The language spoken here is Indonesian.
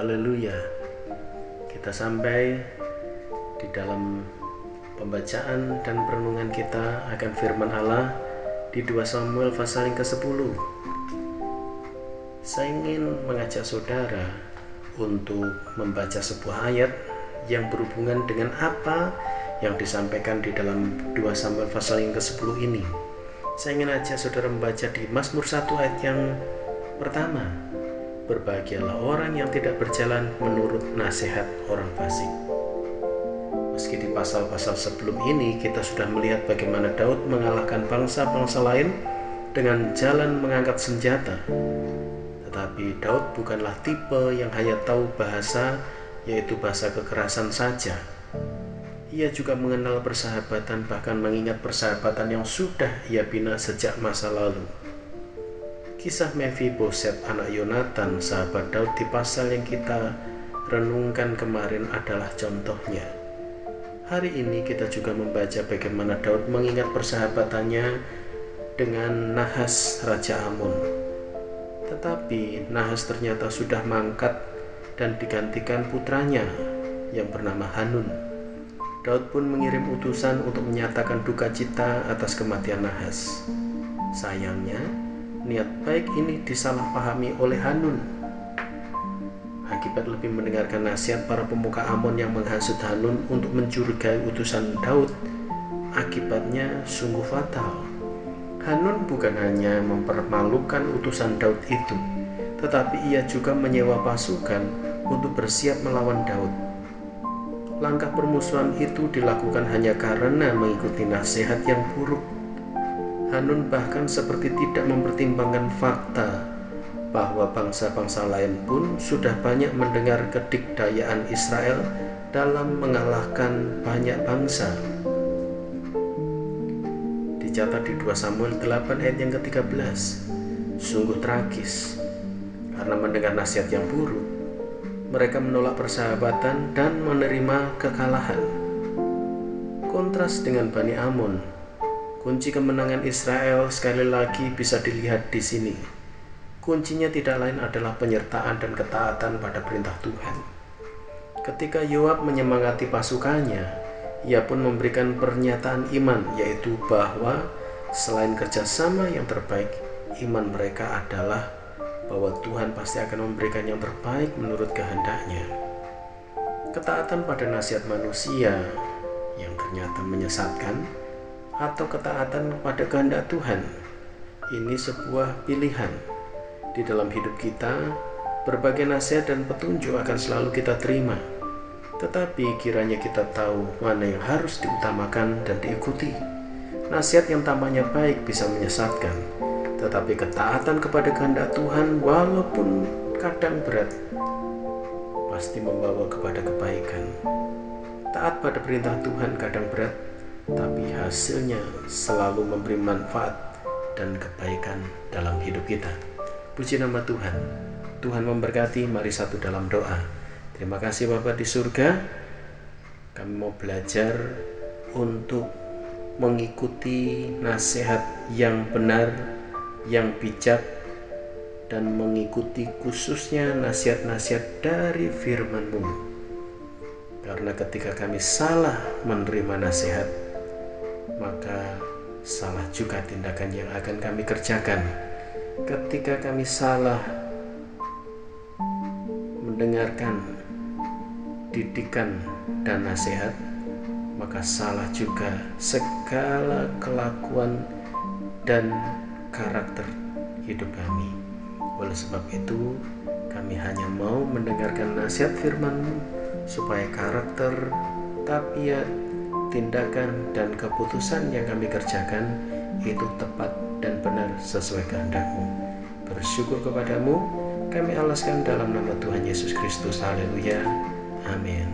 Haleluya. Kita sampai di dalam pembacaan dan perenungan kita akan firman Allah di 2 Samuel pasal yang ke-10. Saya ingin mengajak saudara untuk membaca sebuah ayat yang berhubungan dengan apa yang disampaikan di dalam 2 Samuel pasal yang ke-10 ini. Saya ingin ajak saudara membaca di Mazmur 1 ayat yang pertama. Berbahagialah orang yang tidak berjalan menurut nasihat orang fasik. Meski di pasal-pasal sebelum ini kita sudah melihat bagaimana Daud mengalahkan bangsa-bangsa lain dengan jalan mengangkat senjata. Tetapi Daud bukanlah tipe yang hanya tahu bahasa, yaitu bahasa kekerasan saja. Ia juga mengenal persahabatan, bahkan mengingat persahabatan yang sudah ia bina sejak masa lalu. Kisah Mephiboset anak Yonatan, sahabat Daud di pasal yang kita renungkan kemarin adalah contohnya. Hari ini kita juga membaca bagaimana Daud mengingat persahabatannya dengan Nahas Raja Amun. Tetapi Nahas ternyata sudah mangkat dan digantikan putranya yang bernama Hanun. Daud pun mengirim utusan untuk menyatakan duka cita atas kematian Nahas. Sayangnya, niat baik ini disalahpahami oleh Hanun. Akibat lebih mendengarkan nasihat para pemuka Amon yang menghasut Hanun untuk mencurigai utusan Daud, akibatnya sungguh fatal. Hanun bukan hanya mempermalukan utusan Daud itu, tetapi ia juga menyewa pasukan untuk bersiap melawan Daud. Langkah permusuhan itu dilakukan hanya karena mengikuti nasihat yang buruk. Hanun bahkan seperti tidak mempertimbangkan fakta bahwa bangsa-bangsa lain pun sudah banyak mendengar kedikdayaan Israel dalam mengalahkan banyak bangsa. Dicatat di 2 Samuel 8 ayat yang ke-13. Sungguh tragis, karena mendengar nasihat yang buruk, mereka menolak persahabatan dan menerima kekalahan. Kontras dengan Bani Amon, kunci kemenangan Israel sekali lagi bisa dilihat di sini. Kuncinya tidak lain adalah penyertaan dan ketaatan pada perintah Tuhan. Ketika Yoab menyemangati pasukannya, ia pun memberikan pernyataan iman, yaitu bahwa selain kerjasama yang terbaik, iman mereka adalah bahwa Tuhan pasti akan memberikan yang terbaik menurut kehendaknya. Ketaatan pada nasihat manusia yang ternyata menyesatkan, atau ketaatan pada kehendak Tuhan, ini sebuah pilihan. Di dalam hidup kita, berbagai nasihat dan petunjuk akan selalu kita terima. Tetapi kiranya kita tahu mana yang harus diutamakan dan diikuti. Nasihat yang tampaknya baik bisa menyesatkan, tetapi ketaatan kepada kehendak Tuhan walaupun kadang berat, pasti membawa kepada kebaikan. Taat pada perintah Tuhan kadang berat, tapi hasilnya selalu memberi manfaat dan kebaikan dalam hidup kita. Puji nama Tuhan. Tuhan memberkati. Mari satu dalam doa. Terima kasih Bapa di surga. Kami mau belajar untuk mengikuti nasihat yang benar, yang bijak, dan mengikuti khususnya nasihat-nasihat dari firman-Mu. Karena ketika kami salah menerima nasihat, maka salah juga tindakan yang akan kami kerjakan. Ketika kami salah mendengarkan didikan dan nasihat, maka salah juga segala kelakuan dan karakter hidup kami. Oleh sebab itu, kami hanya mau mendengarkan nasihat firman-Mu supaya karakter, tabiat, tindakan, dan keputusan yang kami kerjakan itu tepat dan benar sesuai kehendak-Mu. Bersyukur kepadamu, kami alaskan dalam nama Tuhan Yesus Kristus. Haleluya. Amin.